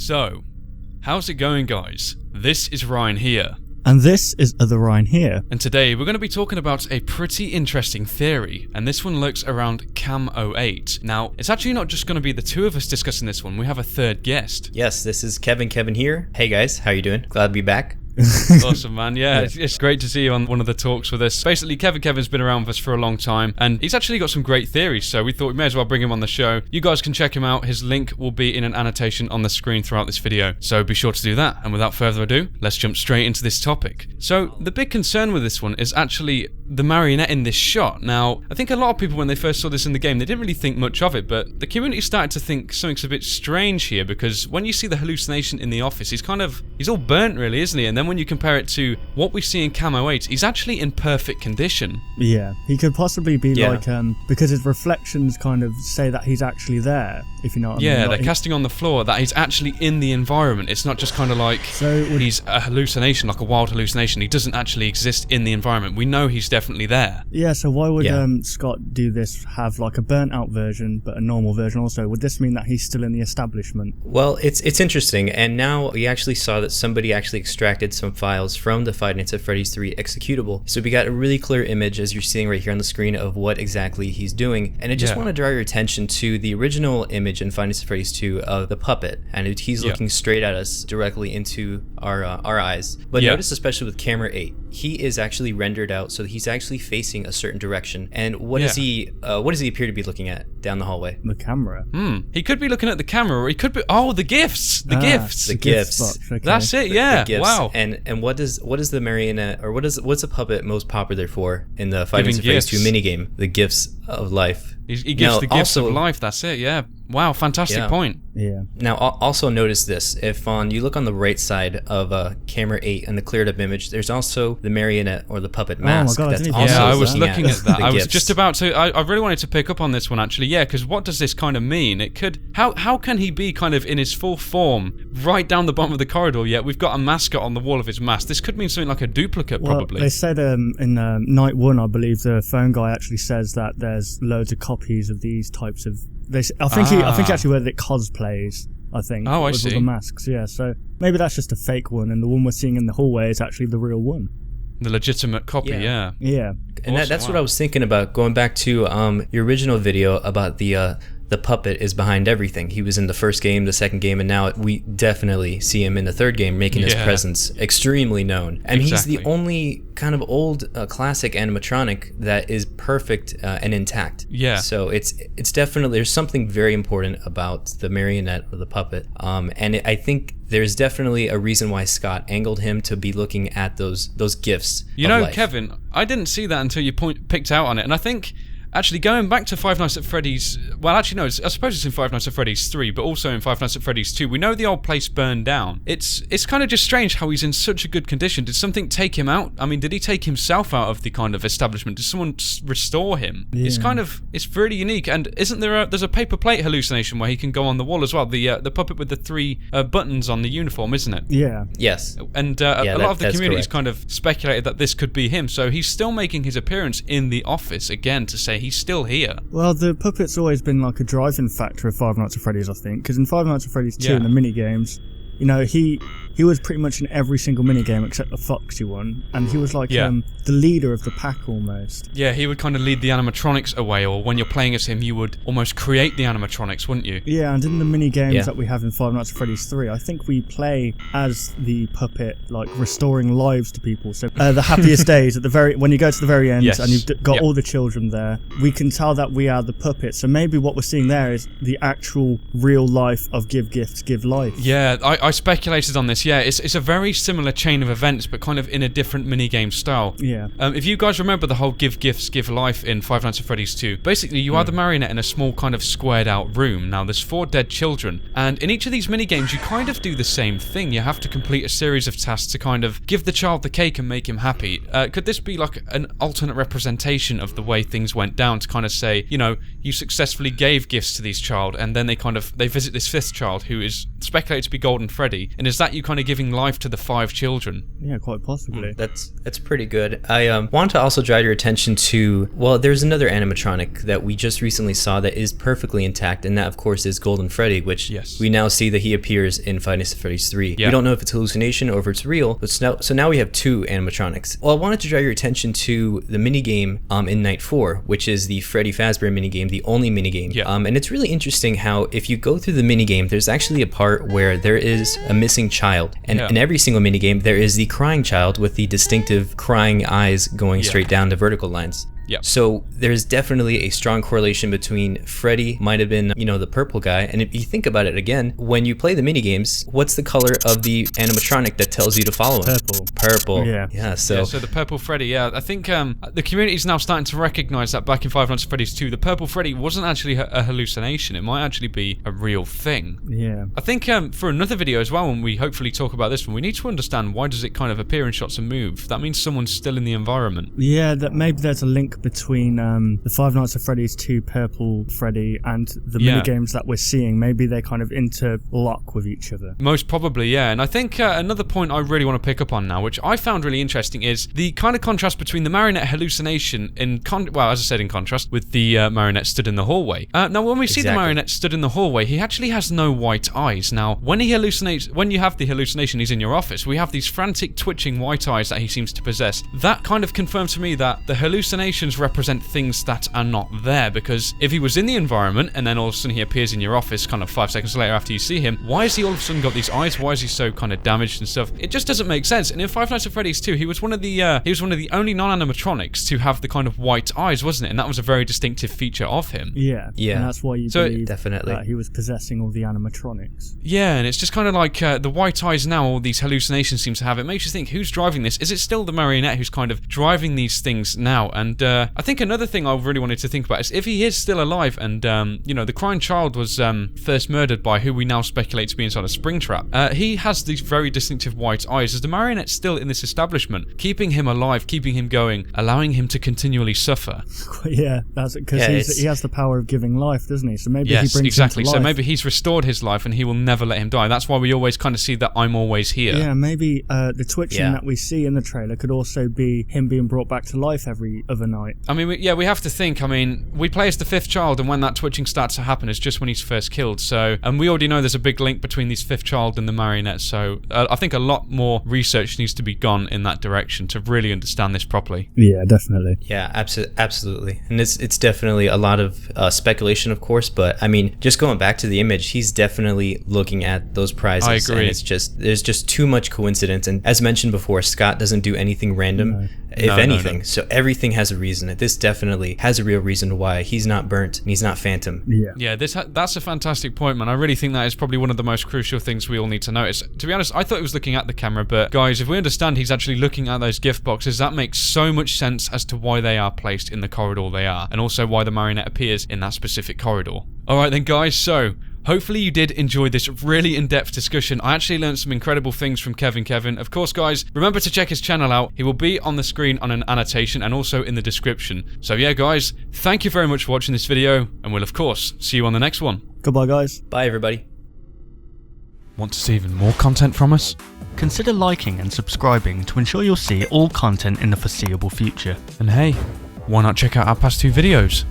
So, how's it going, guys? This is Ryan here. And this is Other Ryan here. And today we're going to be talking about a pretty interesting theory, and this one looks around Cam 08. Now, it's actually not just going to be the two of us discussing this one, we have a third guest. Yes, this is Kevin here. Hey guys, how you doing? Glad to be back. Awesome, man. Yeah, it's great to see you on one of the talks with us. Basically, Kevin's been around with us for a long time, and he's actually got some great theories, so we thought we may as well bring him on the show. You guys can check him out. His link will be in an annotation on the screen throughout this video, so be sure to do that. And without further ado, let's jump straight into this topic. So, the big concern with this one is actually the marionette in this shot. Now, I think a lot of people, when they first saw this in the game, they didn't really think much of it, but the community started to think something's a bit strange here, because when you see the hallucination in the office, he's all burnt really, isn't he? And then when you compare it to what we see in Cam 08, he's actually in perfect condition. Yeah, he could possibly be like, because his reflections kind of say that he's actually there, if you know what I mean. Yeah, like they're casting on the floor that he's actually in the environment. It's not just kind of like he's a hallucination, like a wild hallucination. He doesn't actually exist in the environment. We know he's definitely there. Yeah, so why would Scott do this, have like a burnt out version, but a normal version also? Would this mean that he's still in the establishment? Well, it's interesting, and now we actually saw that somebody actually extracted some files from the Five Nights at Freddy's 3 executable. So we got a really clear image, as you're seeing right here on the screen, of what exactly he's doing. And I just want to draw your attention to the original image in Five Nights at Freddy's 2 of the puppet, and he's looking straight at us directly into our eyes. But notice, especially with camera 8, he is actually rendered out so that he's actually facing a certain direction. And what does he appear to be looking at down the hallway? The camera. He could be looking at the camera, or he could be the gifts. The gifts. Box, okay. That's it. Yeah. The gifts. Wow. And what is the marionette, or what's a puppet most popular for in the Five Nights at Freddy's 2 minigame? The gifts of life. He gives the gifts of life. That's it. Yeah. Wow. Fantastic point. Yeah. Now, also notice this. If you look on the right side of camera 8 and the cleared up image, there's also the marionette or the puppet mask. Oh my God, that's also I was looking at that. I was gifts. just about to. I really wanted to pick up on this one actually. Yeah, because what does this kind of mean? It could. How can he be kind of in his full form right down the bottom of the corridor? Yet we've got a mascot on the wall of his mask. This could mean something like a duplicate, probably. They said in night 1, I believe, the phone guy actually says that there's loads of copies of these types of. I think he actually worded it cosplays. I think. Oh, I see. see. All the masks, yeah. So maybe that's just a fake one, and the one we're seeing in the hallway is actually the real one. The legitimate copy, yeah. And that's what I was thinking about, going back to your original video about the puppet is behind everything. He was in the first game, the second game, and now we definitely see him in the third game, making his presence extremely known. And he's the only kind of old classic animatronic that is perfect and intact. Yeah. So it's definitely, there's something very important about the marionette or the puppet. I think there's definitely a reason why Scott angled him to be looking at those gifts. You know, life. Kevin, I didn't see that until you picked out on it, and I think. Actually, going back to Five Nights at Freddy's... Well, actually, no, I suppose it's in Five Nights at Freddy's 3, but also in Five Nights at Freddy's 2. We know the old place burned down. It's kind of just strange how he's in such a good condition. Did something take him out? I mean, did he take himself out of the kind of establishment? Did someone restore him? Yeah. It's really unique. And isn't there's a paper plate hallucination where he can go on the wall as well? The puppet with the 3 buttons on the uniform, isn't it? Yeah. Yes. And a lot of the community's kind of speculated that this could be him. So he's still making his appearance in the office again to say he's still here. Well, the puppet's always been like a driving factor of Five Nights at Freddy's, I think, because in Five Nights at Freddy's 2, in the mini games, you know, he was pretty much in every single minigame except the Foxy one, and he was like the leader of the pack almost. Yeah, he would kind of lead the animatronics away, or when you're playing as him, you would almost create the animatronics, wouldn't you? Yeah, and in the minigames that we have in Five Nights at Freddy's 3, I think we play as the puppet, like restoring lives to people. So the happiest days, when you go to the very end, and you've got all the children there, we can tell that we are the puppet. So maybe what we're seeing there is the actual real life of give gifts, give life. Yeah, I speculated on this. Yeah, it's a very similar chain of events, but kind of in a different minigame style. Yeah. If you guys remember the whole give gifts, give life in Five Nights at Freddy's 2, basically you are the marionette in a small kind of squared out room. Now there's 4 dead children, and in each of these minigames you kind of do the same thing. You have to complete a series of tasks to kind of give the child the cake and make him happy. Could this be like an alternate representation of the way things went down, to kind of say, you know, you successfully gave gifts to these child, and then they visit this 5th child who is speculated to be Golden Freddy? And is that you kind of giving life to the 5 children? Yeah, quite possibly. That's pretty good. I want to also draw your attention to, well, there's another animatronic that we just recently saw that is perfectly intact, and that of course is Golden Freddy, which we now see that he appears in Five Nights at Freddy's 3. We don't know if it's hallucination or if it's real, but so now we have 2 animatronics. Well, I wanted to draw your attention to the minigame in Night 4, which is the Freddy Fazbear minigame, the only minigame. And it's really interesting how if you go through the minigame, there's actually a part where there is a missing child, and in every single minigame there is the crying child with the distinctive crying eyes going straight down the vertical lines. So there's definitely a strong correlation between Freddy might have been, the purple guy, and if you think about it again, when you play the minigames, what's the color of the animatronic that tells you to follow him? Purple. So the purple Freddy, I think the community is now starting to recognize that back in Five Nights at Freddy's 2, the purple Freddy wasn't actually a hallucination. It might actually be a real thing. I think for another video as well, when we hopefully talk about this one, we need to understand why does it kind of appear in shots and move. That means someone's still in the environment. That maybe there's a link between the Five Nights at Freddy's 2 purple Freddy and the minigames that we're seeing. Maybe they kind of interlock with each other. Most probably, and I think another point I really want to pick up on now, which I found really interesting, is the kind of contrast between the Marionette hallucination as I said, in contrast with the Marionette stood in the hallway. Now when we see the Marionette stood in the hallway, he actually has no white eyes. Now when he hallucinates, when you have the hallucination, he's in your office, we have these frantic twitching white eyes that he seems to possess. That kind of confirms to me that the hallucinations represent things that are not there, because if he was in the environment and then all of a sudden he appears in your office kind of 5 seconds later after you see him, why is he all of a sudden got these eyes? Why is he so kind of damaged and stuff? It just doesn't make sense. And in Five Nights at Freddy's 2, he was one of the only non-animatronics to have the kind of white eyes, wasn't it? And that was a very distinctive feature of him. And that's why you believe definitely that he was possessing all the animatronics. And it's just kind of like the white eyes now, all these hallucinations seem to have. It makes you think, who's driving this? Is it still the Marionette who's kind of driving these things now? And I think another thing I really wanted to think about is if he is still alive and, the crying child was first murdered by who we now speculate to be inside a spring trap. He has these very distinctive white eyes. Is the Marionette still in this establishment, keeping him alive, keeping him going, allowing him to continually suffer? That's it, because he has the power of giving life, doesn't he? So maybe he brings him to life. So maybe he's restored his life and he will never let him die. That's why we always kind of see that I'm always here. Maybe the twitching that we see in the trailer could also be him being brought back to life every other night. I mean, we have to think, we play as the 5th child, and when that twitching starts to happen is just when he's first killed. So, and we already know there's a big link between this 5th child and the Marionette. So, I think a lot more research needs to be gone in that direction to really understand this properly. Yeah, definitely. Yeah, absolutely. And it's definitely a lot of speculation, of course, but just going back to the image, he's definitely looking at those prizes. I agree. And there's just too much coincidence. And as mentioned before, Scott doesn't do anything random. If anything. So everything has a reason. This definitely has a real reason why he's not burnt and he's not Phantom. That's a fantastic point, man. I really think that is probably one of the most crucial things we all need to notice. To be honest, I thought he was looking at the camera, but guys, if we understand he's actually looking at those gift boxes, that makes so much sense as to why they are placed in the corridor they are, and also why the Marionette appears in that specific corridor. Alright then guys, so hopefully you did enjoy this really in-depth discussion. I actually learned some incredible things from Kevin. Of course, guys, remember to check his channel out. He will be on the screen on an annotation and also in the description. So yeah, guys, thank you very much for watching this video, and we'll, of course, see you on the next one. Goodbye, guys. Bye, everybody. Want to see even more content from us? Consider liking and subscribing to ensure you'll see all content in the foreseeable future. And hey, why not check out our past 2 videos?